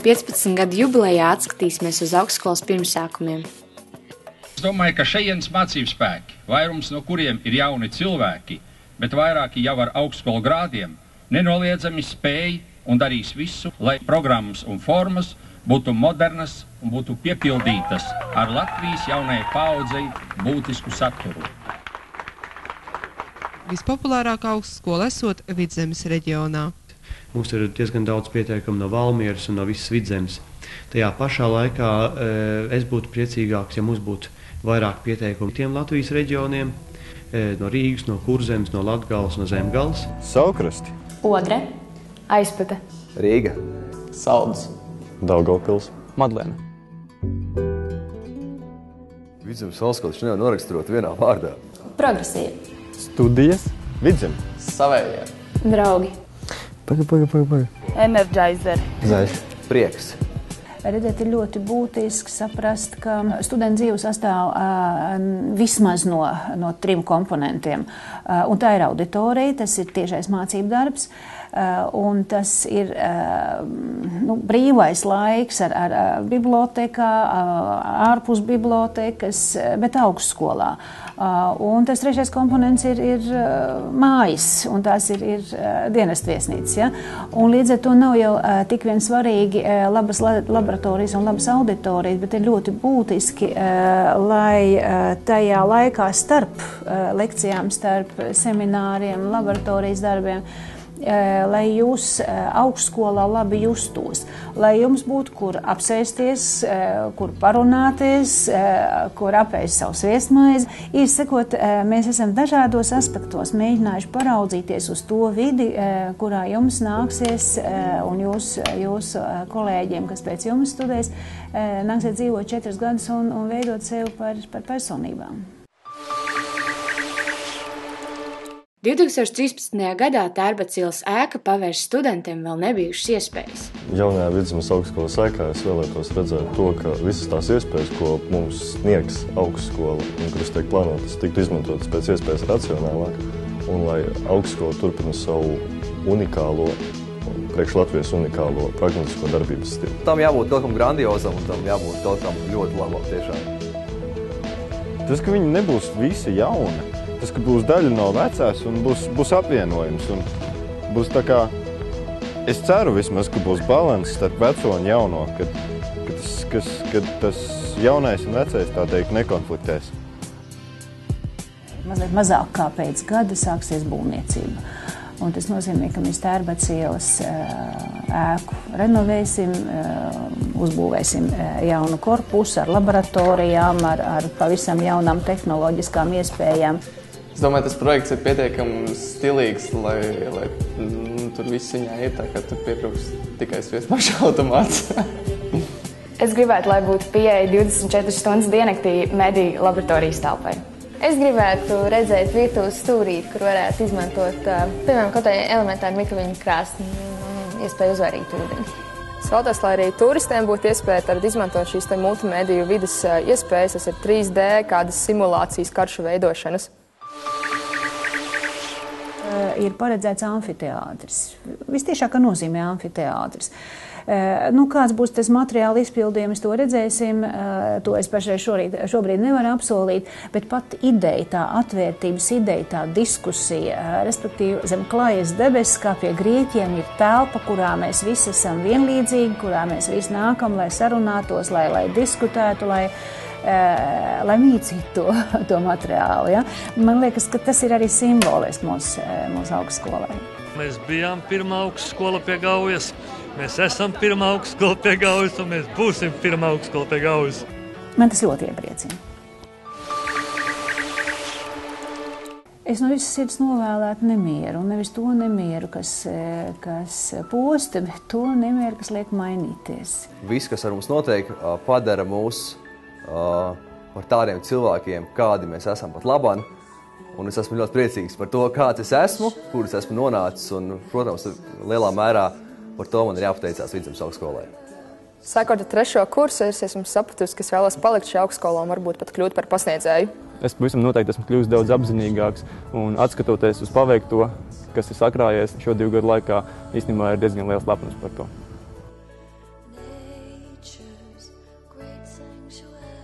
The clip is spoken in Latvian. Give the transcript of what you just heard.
15 gadu jubilejā atskatīsimies uz augstskolas pirmsākumiem. Es domāju, ka šejienes mācību spēki, vairums no kuriem ir jauni cilvēki, bet vairāki jau ar augstskolu grādiem, nenoliedzami spēj un darīs visu, lai programmas un formas būtu modernas un būtu piepildītas ar Latvijas jaunajai paaudzei būtisku saturu. Vispopulārākā augstskola esot Vidzemes reģionā. Mums ir diezgan daudz pieteikumu no Valmieras un no visas Vidzemes. Tajā pašā laikā es būtu priecīgāks, ja mums būtu vairāk pieteikumu tiem Latvijas reģioniem, no Rīgas, no Kurzemes, no Latgales, no Zemgales. Saukrasti, Odre, Aizpute, Rīga, Saldus, Daugavpils, Madlena. Vidzemes augstskola taču nevar noraksturot vienā vārdā. Progresīva, studijas, Vidzeme, Savējie, Draugi, Paga. Energizer. Zaļš, Prieks. Redzēt, ir ļoti būtiski saprast, ka studenta dzīve sastāv vismaz no 3 komponentiem. Un tā ir auditorija, tas ir tiešais mācību darbs, un tas ir brīvais laiks ar bibliotekā, ārpus bibliotekas, bet augstskolā. Un tas 3. komponents ir mājas, un tās ir dienestviesnīcas. Ja? Un līdz ar to nav jau tik vien svarīgi labas laboratorijas un labas auditorijas, bet ir ļoti būtiski, lai tajā laikā starp lekcijām, starp semināriem, laboratorijas darbiem, lai jūs augstskolā labi justos, lai jums būtu kur apsēsties, kur parunāties, kur apēst savu sviestmaizi. Sakot, mēs esam dažādos aspektos mēģinājuši paraudzīties uz to vidi, kurā jums nāksies un jūsu kolēģiem, kas pēc jums studēs, nāksies dzīvot 4 gadus un veidot sevi par personībām. 2013. gadā Tērbatas ielas ēka pavērs studentiem vēl nebijušas iespējas. Jaunajā Vidzemes augstskolas ēkā es vēlētos redzēt to, ka visas tās iespējas, ko mums sniegs augstskola un kuras tiek plānotas, tiktu izmantotas pēc iespējas racionālāk, un lai augstskola turpina savu unikālo, priekš Latvijas unikālo pragmatisko darbības stilu. Tam jābūt kaut kam grandiozam un tam jābūt kaut kam ļoti labam tiešām. Tas, ka viņi nebūs visi jauni, tas, ka būs daļa no vecās un būs apvienojums. Un būs tā kā, es ceru vismaz, ka būs balanss starp veco un jauno, kad tas jaunais un vecais, tā teikt, nekonfliktēs. Mazliet mazāk kā pēc gada sāksies būvniecība. Un tas nozīmē, ka mēs Tērbatas ielas ēku renovēsim, uzbūvēsim jaunu korpusu ar laboratorijām, ar pavisam jaunām tehnoloģiskām iespējām. Es domāju, tas projekts ir pietiekami stilīgs, lai tur viss viņā ir, tā kā tur pietrūks tikai sviestmaša automāts. Es gribētu, lai būtu pieeja 24 stundas diennaktī mediju laboratorijas telpai. Es gribētu redzēt virtuves stūrīti, kur varētu izmantot, piemēram, kaut kādā elementāru mikroviņu krāsni un iespēju uzvairīt ūdeni. Es vēlos, lai arī turistiem būtu iespēja tad izmantot šīs multimediju vidas iespējas, tas ir 3D, kādas simulācijas karšu veidošanas. Ir paredzēts amfiteātris. Vistiešākā nozīmē amfiteātris. Kāds būs tas materiāla izpildījums, to redzēsim, to es pašai šobrīd nevaru apsolīt, bet pat ideja, tā atvērtības ideja, tā diskusija, respektīvi zem klājas debesis, kā pie grieķiem, ir telpa, kurā mēs visi esam vienlīdzīgi, kurā mēs visi nākam, lai sarunātos, lai diskutētu, lai mīcītu to materiālu. Ja? Man liekas, ka tas ir arī simboliski mūsu augstskolai. Mēs bijām pirmā augstskola pie Gaujas, mēs esam pirmā augstskola pie Gaujas un mēs būsim pirmā augstskola pie Gaujas. Man tas ļoti iepriecina. Es no visas sirds novēlētu nemieru, un nevis to nemieru, kas posta, bet to nemieru, kas liek mainīties. Viss, kas ar mums notiek, padara mūs par tādiem cilvēkiem, kādi mēs esam pat labāk. Un es esmu ļoti priecīgs par to, kāds es esmu, kur es esmu nonācis, un, protams, lielā mērā par to man ir jāpateicās Vidzemes augstskolai. Sākot ar 3. kursu, es esmu sapratusi, ka es vēlos palikt šajā augstskolā un varbūt pat kļūt par pasniedzēju. Es pavisam noteikti esmu kļuvis daudz apzinīgāks, un atskatoties uz paveikto, kas ir sakrājies šo 2 gadu laikā, īstenībā ir diezgan liels lepnums par to. 说。